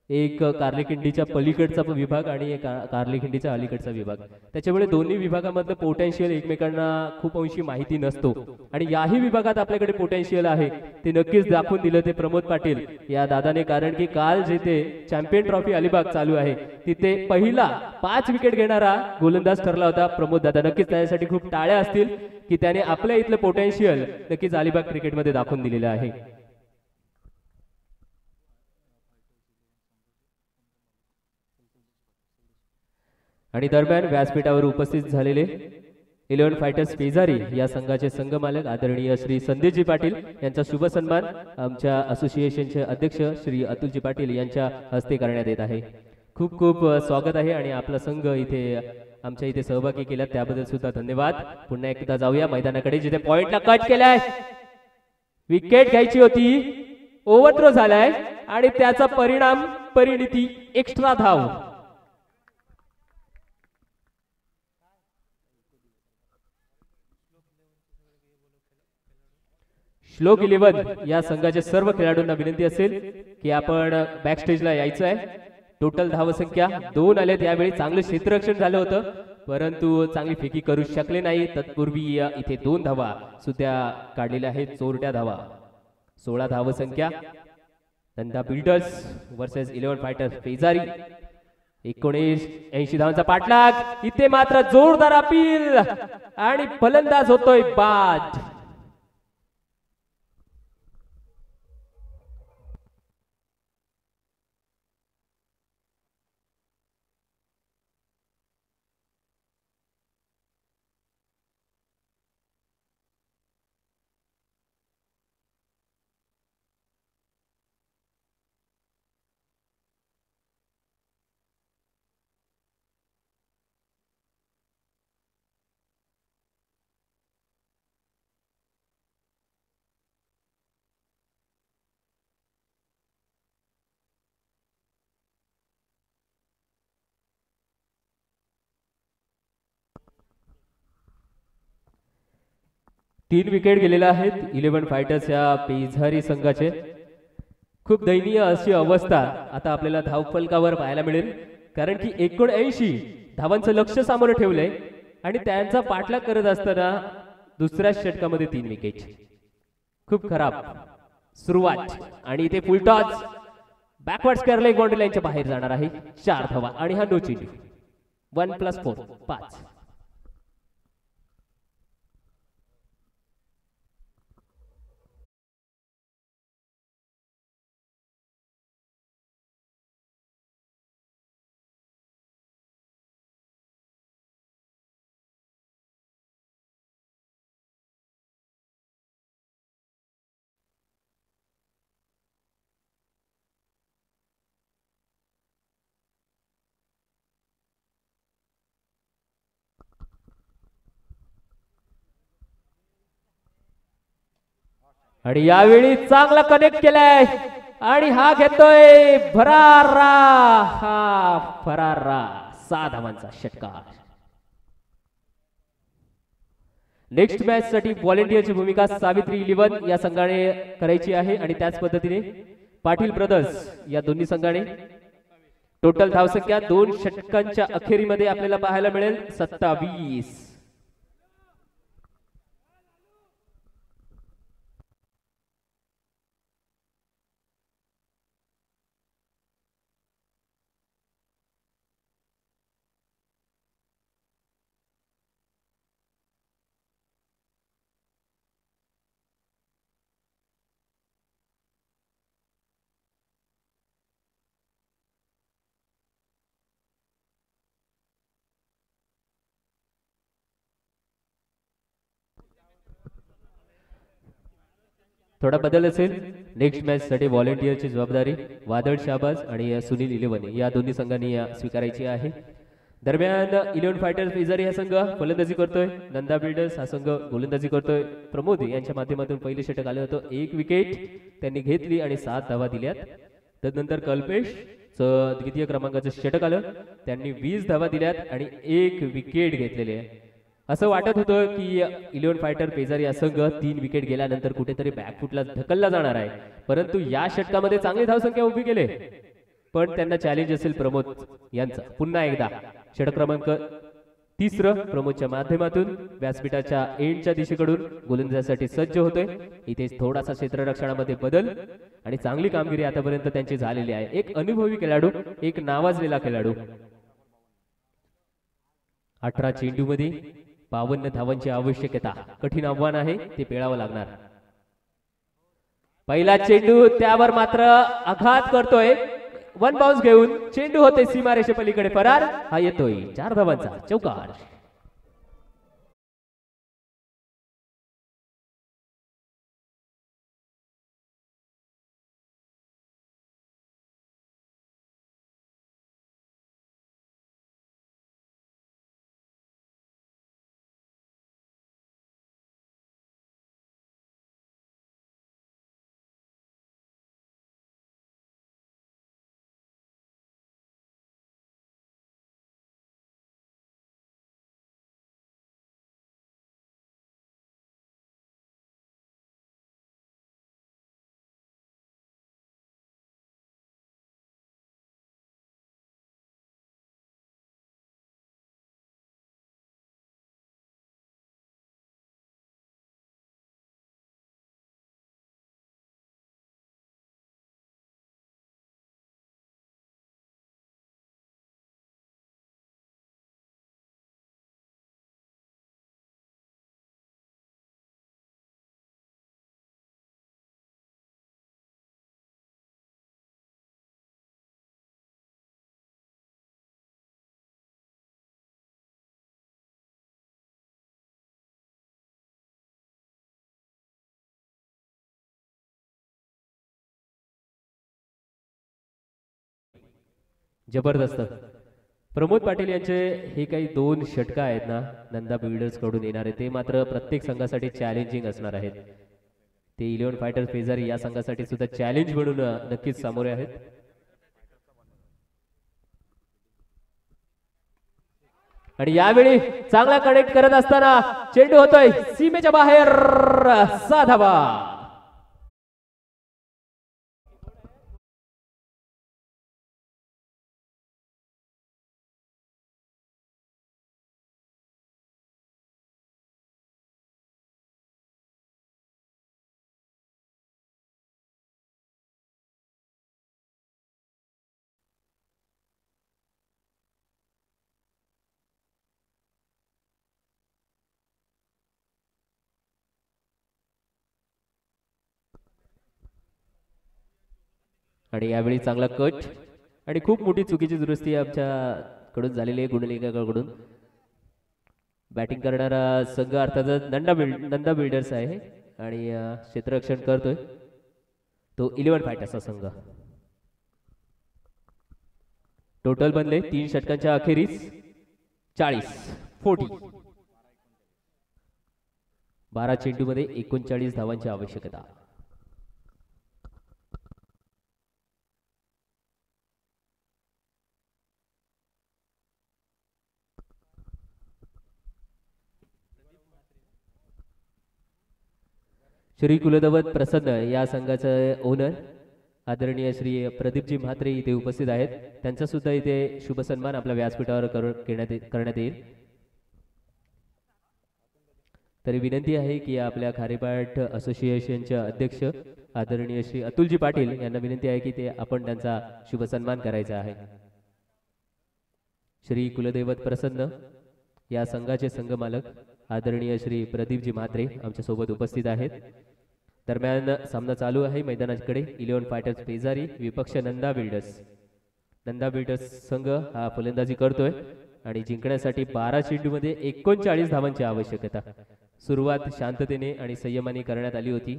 एक कार्लेखिंडीच्या पलीकडचा विभाग आणि एक कार्लेखिंडीच्या अलीकडचा विभाग. त्याच्यामुळे दोन्ही विभागामधलं पोटेन्शियल एकमेकांना खूप अंशी माहिती नसतो आणि याही विभागात आपल्याकडे पोटेन्शियल आहे ते नक्कीच दाखवून दिलं ते प्रमोद पाटील या दादाने. कारण की काल जिथे चॅम्पियन ट्रॉफी अलिबाग चालू आहे तिथे पहिला 5 विकेट घेणारा गोलंदाज ठरला होता प्रमोद दादा. नक्कीच त्यासाठी खूप टाळ्या असतील की त्याने आपल्या इथलं पोटेन्शियल नक्कीच अलिबाग क्रिकेटमध्ये दाखवून दिलेलं आहे. आणि दरम्यान व्यासपीठावर उपस्थित झालेले 11 फायटर्स पेजारी या संघाचे संघ मालक आदरणीय श्री संदीपजी पाटील यांचा शुभ सन्मान आमच्या असोसिएशनचे अध्यक्ष श्री अतुलजी पाटील यांच्या हस्ते करण्यात येत आहे. खूप खूप स्वागत आहे आणि आपला संघ इथे आमच्या इथे सहभागी केला त्याबद्दल सुद्धा धन्यवाद. पुन्हा एकदा जाऊया मैदानाकडे जिथे पॉइंटला कट केलाय. विकेट घ्यायची होती, ओव्हरथ्रो झालाय आणि त्याचा परिणिती एक्स्ट्रा धाव. श्लोक 11 या संघाच्या सर्व खेळाडूंना विनंती असेल की आपण बॅक स्टेजला यायचं आहे. टोटल धावसंख्या 2 आले. त्यावेळी चांगलं क्षेत्ररक्षण झालं होतं परंतु चांगली फेकी करू शकले नाही. तत्पूर्वी इथे 2 धावा सुद्धा काढलेल्या आहेत. चोरट्या धावा. 16 धावसंख्या. नंदा बिल्डर्स वर्सेस 11 फायटर्स पेजारी. 1980 धावांचा पाठलाग. इथे मात्र जोरदार अपील आणि फलंदाज होतोय बाद. तीन विकेट गेलेल्या आहेत 11 फायटर्स या पेझारी संघाचे. खूप दयनीय अशी अवस्था आता आपल्याला धावफलकावर पाहायला मिळेल कारण की 79 धावांचं लक्ष समोर ठेवलंय आणि त्यांचा पाठलाग करत असताना दुसऱ्या षटकामध्ये 3 विकेट. खूप खराब सुरुवात आणि इथे फुल toss. Backward square leg boundary लाईनच्या बाहेर जाणार आहे. 4 धावा आणि हा नो चेंज. 1+4 5. आणि यावेळी चांगला कनेक्ट केलाय आणि हा घेतोय भरारा. हा भरारा 6 धावांचा षटकार. नेक्स्ट मॅच साठी व्हॉलेंटियरची भूमिका सावित्री 11 या संघाने करायची आहे आणि त्याच पद्धतीने पाटील ब्रदर्स या दोन्ही संघाने टोटल धावसंख्या 2 षटकांच्या अखेरीमध्ये आपल्याला पाहायला मिळेल 27. थोडा बदल असेल. नेक्स्ट मॅच साठी व्हॉलेंटियरची जबाबदारी वादळ शाहबाज आणि सुनील इलेवने या दोन्ही संघांनी स्वीकारायची आहे. दरम्यान 11 फायटर्स पेजारी हा संघ फलंदाजी करतोय. नंदा बिल्डर्स हा संघ गोलंदाजी करतोय. प्रमोद यांच्या माध्यमातून पहिले षटक आलं होतं. 1 विकेट त्यांनी घेतली आणि 7 धावा दिल्यात. त्यानंतर कल्पेश द्वितीय क्रमांकाचं षटक आलं, त्यांनी 20 धावा दिल्यात आणि 1 विकेट घेतलेली आहे. असं वाटत होतं की 11 फायटर पेजारी हा संघ 3 विकेट गेल्यानंतर कुठेतरी बॅकफुटला ढकलला जाणार आहे, परंतु या षटकामध्ये चांगली धावसंख्या उभी केले. पण त्यांना चॅलेंज असेल प्रमोद यांचा. पुन्हा एकदा षटक क्रमांक 3 प्रमोदच्या माध्यमातून व्यासपीठाच्या एंडच्या दिशेकडून गोलंदाजीसाठी सज्ज होतोय. इथे थोडासा क्षेत्ररक्षणामध्ये बदल आणि चांगली कामगिरी आतापर्यंत त्यांची झालेली आहे. एक अनुभवी खेळाडू, एक नावाजलेला खेळाडू. 18 चेंडूमध्ये 52 धावांची आवश्यकता. कठीण आव्हान आहे, ते पेळावं लागणार. पहिला चेंडू त्यावर मात्र आघात करतोय. 1 बाउन्स घेऊन चेंडू होते सीमारेषे पलीकडे फरार. हा येतोय 4 धावांचा चौकार. जबरदस्त. प्रमोद पाटील यांचे हे काही 2 षटक आहेत ना नंदा बिल्डर्स कडून येणारे, ते मात्र प्रत्येक संघासाठी चॅलेंजिंग असणार आहेत. ते 11 फायटर्स पेजारी या संघासाठी सुद्धा चॅलेंज म्हणून नक्कीच सामोरे आहेत. आणि यावेळी चांगला कनेक्ट करत असताना चेंडू होतोय सीमेच्या बाहेर. 6 धावा. आणि यावेळी चांगला कट आणि खूप मोठी चुकीची दुरुस्ती आमच्याकडून झालेली आहे गुणलेखाकडून. बॅटिंग करणारा संघ अर्थातच नंदा बिल्डर्स आहे आणि क्षेत्ररक्षण करतोय तो 11 फायटर्सचा संघ. टोटल बनले 3 षटकांच्या अखेरीस 40. 12 चेंडूमध्ये 39 धावांची आवश्यकता. श्री कुलदैवत प्रसन्न या संघाचे ओनर आदरणीय श्री प्रदीपजी म्हात्रे इथे उपस्थित आहेत. त्यांचा सुद्धा इथे शुभ सन्मान आपल्या व्यासपीठावर करण्यात येईल. तरी विनंती आहे की आपल्या खारेपाट असोसिएशनचे अध्यक्ष आदरणीय श्री अतुलजी पाटील यांना विनंती आहे की ते आपण त्यांचा शुभ सन्मान करायचा आहे. श्री कुलदैवत प्रसन्न या संघाचे संघमालक आदरणीय श्री प्रदीपजी म्हात्रे आमच्या सोबत उपस्थित आहेत. दरम्यान सामना चालू आहे. मैदानाकडे 11 फायटर्स पेजारी विपक्ष नंदा बिल्डर्स. नंदा बिल्डर्स संघ हा फलंदाजी करतोय आणि जिंकण्यासाठी 12 चेंडूमध्ये 39 धावांची आवश्यकता. सुरुवात शांततेने आणि संयमाने करण्यात आली होती.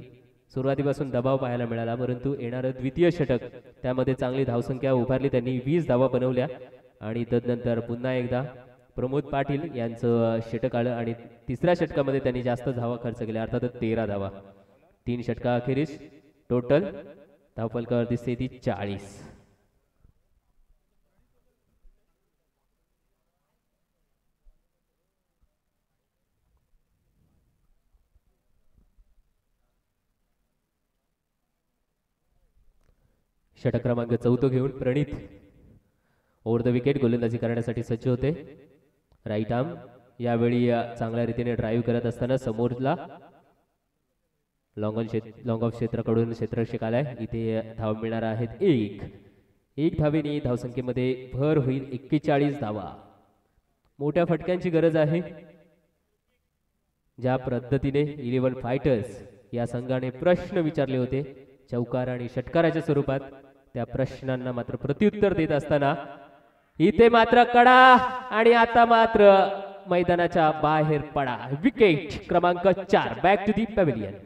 सुरुवातीपासून दबाव पाहायला मिळाला, परंतु येणारं द्वितीय षटक त्यामध्ये चांगली धावसंख्या उभारली. त्यांनी 20 धावा बनवल्या आणि तदनंतर पुन्हा एकदा प्रमोद पाटील यांचं षटक आलं आणि तिसऱ्या षटकामध्ये त्यांनी जास्त धावा खर्च केल्या, अर्थातच 13 धावा. 3 षटका अखेरीस टोटल धावफलकावर दिसते ती 40. षटक क्रमांक 14 घेऊन प्रणित ओव्हर द विकेट गोलंदाजी करण्यासाठी सज्ज होते. राईट आर्म यावेळी चांगल्या रीतीने ड्राईव्ह करत असताना समोरला लॉंग ऑफ क्षेत्राकडून क्षेत्ररक्षक आलाय. इथे धाव मिळणार आहेत एक धावेने धावसंख्येमध्ये भर होईल. 41 धावा. मोठ्या फटक्यांची गरज आहे. ज्या पद्धतीने 11 फायटर्स या संघाने प्रश्न विचारले होते चौकार आणि षटकाराच्या स्वरूपात, त्या प्रश्नांना मात्र प्रत्युत्तर देत असताना इथे मात्र कडा आणि आता मात्र मैदानाच्या बाहेर पडा. विकेट क्रमांक 4 back to the pavilion.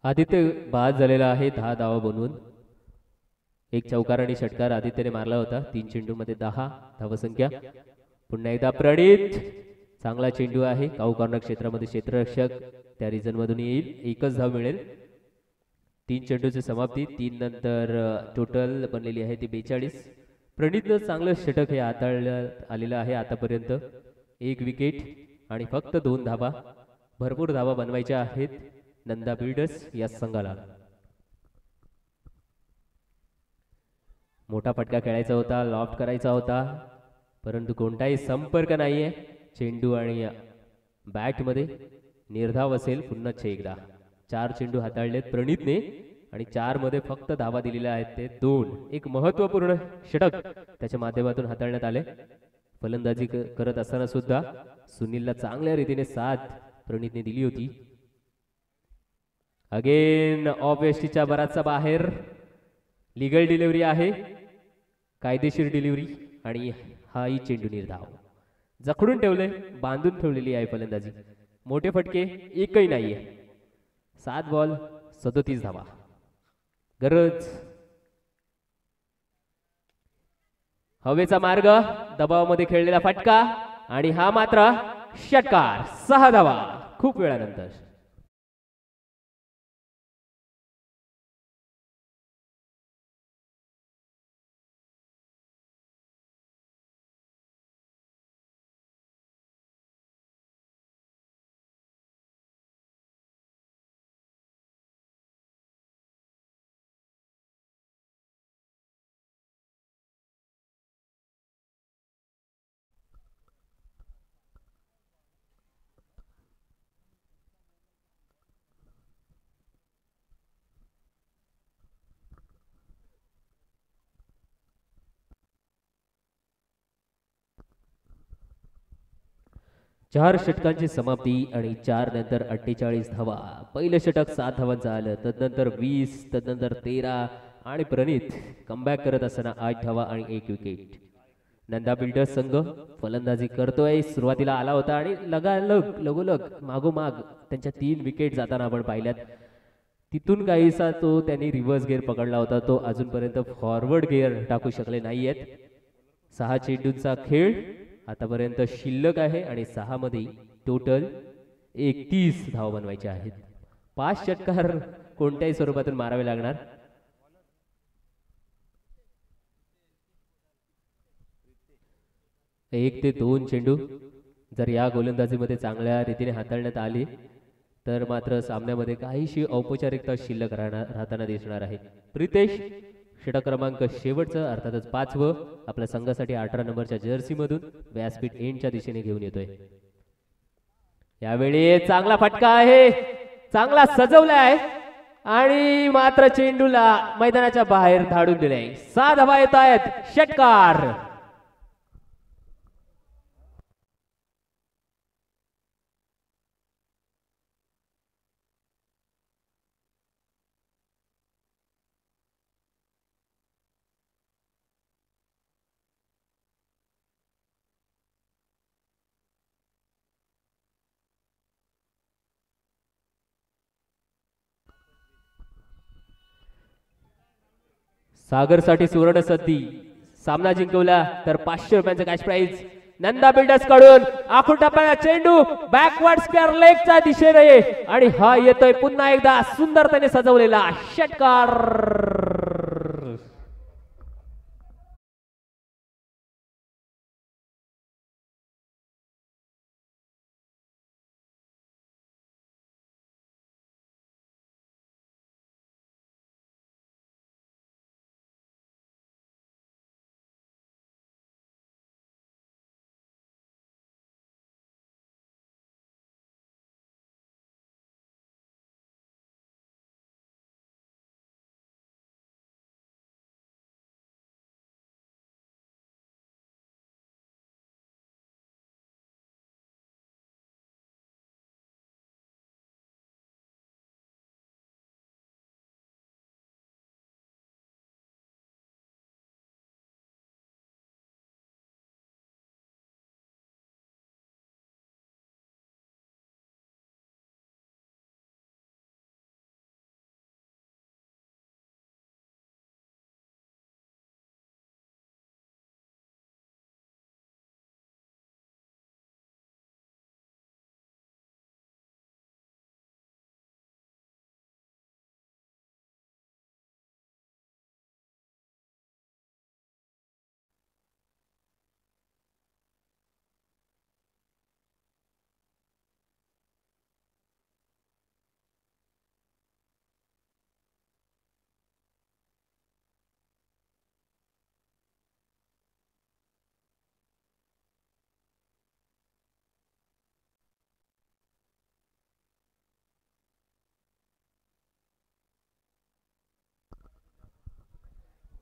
Aditya बाद झालेला आहे 10 धावा बनवून. एक चौकार आणि षटकार आदित्यने मारला होता. 3 चेंडूमध्ये 10 धावसंख्या. पुन्हा एकदा प्रणित चांगला चेंडू आहे. काऊ कॉर्नर क्षेत्रामध्ये क्षेत्ररक्षक त्या रिजन मधून येईल. एकच धाव मिळेल. 3 चेंडूची समाप्ती. 3 नंतर टोटल बनलेली आहे ती 42. प्रणितनं चांगलं षटक हे हाताळण्यात आलेलं आहे आतापर्यंत. 1 विकेट आणि फक्त 2 धावा. भरपूर धावा बनवायच्या आहेत नंदा बिल्डर्स या संघाला. मोठा फटका खेळायचा होता, लॉफ्ट करायचा होता, परंतु कोणताही संपर्क नाहीये. चेंडू आणि बॅट मध्ये निर्धाव असेल. पुन्हा एकदा 4 चेंडू हाताळलेत प्रणितने आणि 4 मध्ये फक्त धावा दिलेल्या आहेत ते 2. एक महत्वपूर्ण षटक त्याच्या माध्यमातून हाताळण्यात आले. फलंदाजी करत असताना सुद्धा सुनीलला चांगल्या रीतीने साथ प्रणितने दिली होती. अगेन ऑफ एसटीच्या बराचसा बाहेर. लिगल डिलिव्हरी आहे, कायदेशीर डिलिव्हरी आणि हाही चेंडू निर्धाव. जखडून ठेवले, बांधून ठेवलेली आहे फलंदाजी. मोठे फटके एकही नाहीये. 7 बॉल 37 धावा. गरज हवेचा मार्ग, दबावामध्ये खेळलेला फटका आणि हा मात्र षटकार. 6 धावा खूप वेळानंतर. चार षटकांची समाप्ती आणि 4 नंतर 48 धावा. पहिलं षटक 7 धावांचं आलं, तदनंतर 20, तदनंतर 13 आणि प्रणित कमबॅक करत असताना 8 धावा आणि 1 विकेट. नंदा बिल्डर्स संघ फलंदाजी करतोय. सुरुवातीला आला होता आणि लगोलग मागोमाग त्यांच्या 3 विकेट जाताना आपण पाहिल्यात. तिथून काहीसा तो त्यांनी रिव्हर्स गिअर पकडला होता, तो अजूनपर्यंत फॉरवर्ड गिअर टाकू शकले नाहीयेत. 6 चेंडूंचा खेळ आतापर्यंत शिल्लक आहे आणि 6 मध्ये टोटल 31 धावा बनवायच्या आहेत. 5 षटकार कोणत्याही स्वरूपातून मारावे लागणार. एक ते 2 चेंडू जर या गोलंदाजीमध्ये चांगल्या रीतीने हाताळण्यात आली तर मात्र सामन्यामध्ये काहीशी औपचारिकता शिल्लक राहताना दिसणार आहे. प्रितेश षटक क्रमांक शेवटचं अर्थातच 5वं आपल्या संघासाठी 18 नंबरच्या जर्सी मधून व्यासपीठ एंडच्या दिशेने घेऊन येतोय. यावेळी चांगला फटका आहे, चांगला सजवला आहे आणि मात्र चेंडूला मैदानाच्या बाहेर धाडून दिले. 6 धावा येत आहेत. षटकार. सागरसाठी सुवर्ण संधी. सामना जिंकवला तर 500 रुपयांचा कॅश प्राइज नंदा बिल्डर्स कडून. आखून टाकलेला चेंडू बॅकवर्ड स्क्वेअर लेगच्या दिशेने आणि हा येतोय पुन्हा एकदा सुंदरतेने सजवलेला षटकार.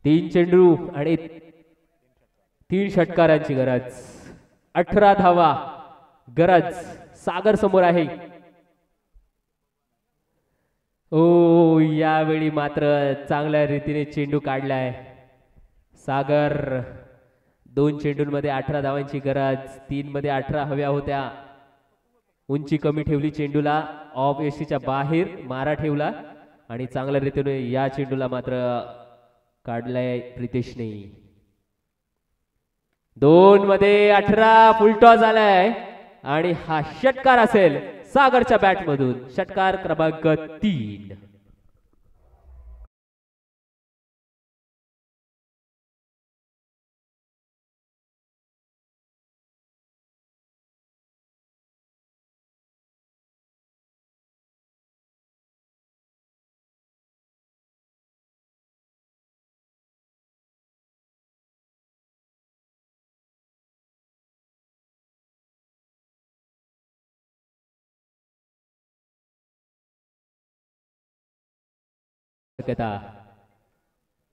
तीन चेंडू आणि 3 षटकारांची गरज. 18 धावा गरज सागर समोर आहे. ओ यावेळी मात्र चांगल्या रीतीने चेंडू काढलाय सागर. 2 चेंडूंमध्ये 18 धावांची गरज. 3 मध्ये 18 हव्या होत्या. उंची कमी ठेवली चेंडूला, ऑफ एसीच्या बाहेर मारा ठेवला आणि चांगल्या रीतीने या चेंडूला मात्र काढलाय प्रितेशने. 2 मध्ये 18 फुलटॉस झालाय आणि हा षटकार असेल सागरच्या बॅट मधून. षटकार क्रमांक 3.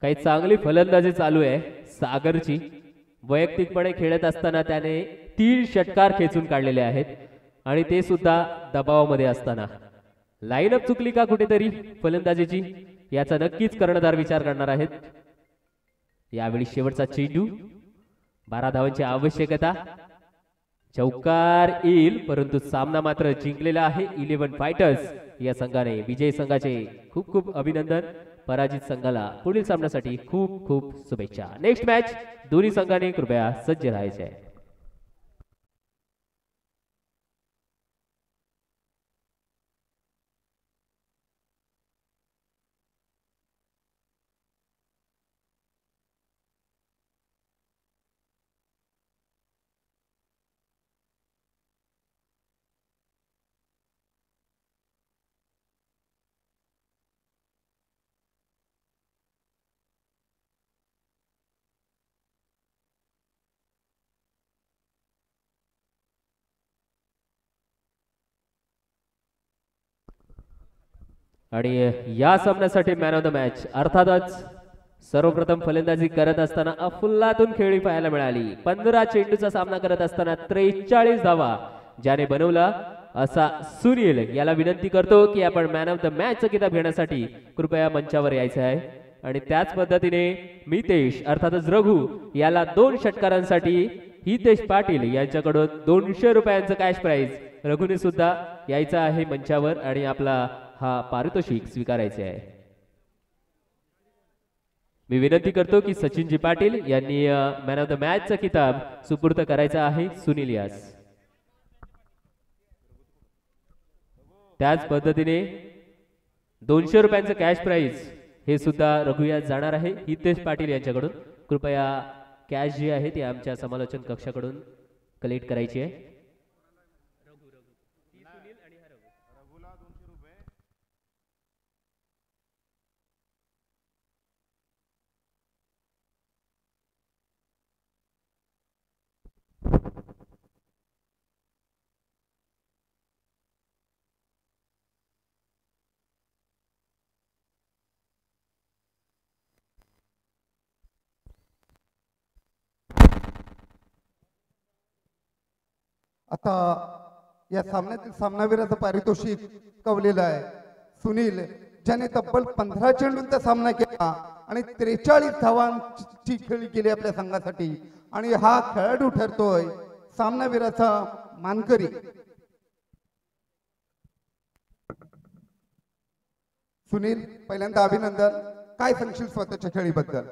काही चांगली फलंदाजी चालू आहे सागरची. वैयक्तिकपणे खेळत असताना त्याने 3 षटकार खेचून काढलेले आहेत आणि ते सुद्धा दबावामध्ये असताना. लाईनअप चुकली का कुठेतरी फलंदाजीची याचा नक्कीच कर्णधार विचार करणार आहेत. यावेळी शेवटचा चेंडू 12 धावांची आवश्यकता. चौकार येईल परंतु सामना मात्र जिंकलेला आहे 11 फायटर्स या संघाने. विजयी संघाचे खूप खूप अभिनंदन. पराजित संघाला पुढील सामन्यासाठी खूप खूप शुभेच्छा. नेक्स्ट मॅच दोन्ही संघाने कृपया सज्ज राहायचे आहे. आणि या सामन्यासाठी मॅन ऑफ द मॅच अर्थातच सर्वप्रथम फलंदाजी करत असताना अफुल्लातून खेळी पाहायला मिळाली. 15 चेंडूचा सामना करत असताना 43 धावा ज्याने बनवला असा सुनील याला विनंती करतो की आपण मॅन ऑफ द मॅचचा किताब घेण्यासाठी कृपया मंचावर यायचं आहे. आणि त्याच पद्धतीने मितेश अर्थातच रघु याला 2 षटकारांसाठी हितेश पाटील यांच्याकडून 200 रुपयांचं कॅश प्राइज रघुने सुद्धा यायचं आहे मंचावर आणि आपला हा पारितोषिक स्वीकारायचे आहे. मी विनंती करतो की सचिनजी पाटील यांनी मॅन ऑफ द मॅचचा किताब सुपूर्द करायचा आहे सुनील यास. त्याच पद्धतीने 200 रुपयांचं कॅश प्राइज हे सुद्धा रघुयास जाणार आहे हितेश पाटील यांच्याकडून. कृपया कॅश जी आहे ती आमच्या समालोचन कक्षाकडून कलेक्ट करायची आहे. आता या सामन्यातील सामनावीराचं पारितोषिक कवलेलं आहे सुनील ज्याने तब्बल 15 चेंडूंचा सामना केला आणि 43 धावांची खेळी केली आपल्या संघासाठी आणि हा खेळाडू ठरतोय सामनावीराचा मानकरी. सुनील पहिल्यांदा अभिनंदन. काय सांगशील स्वतःच्या खेळीबद्दल?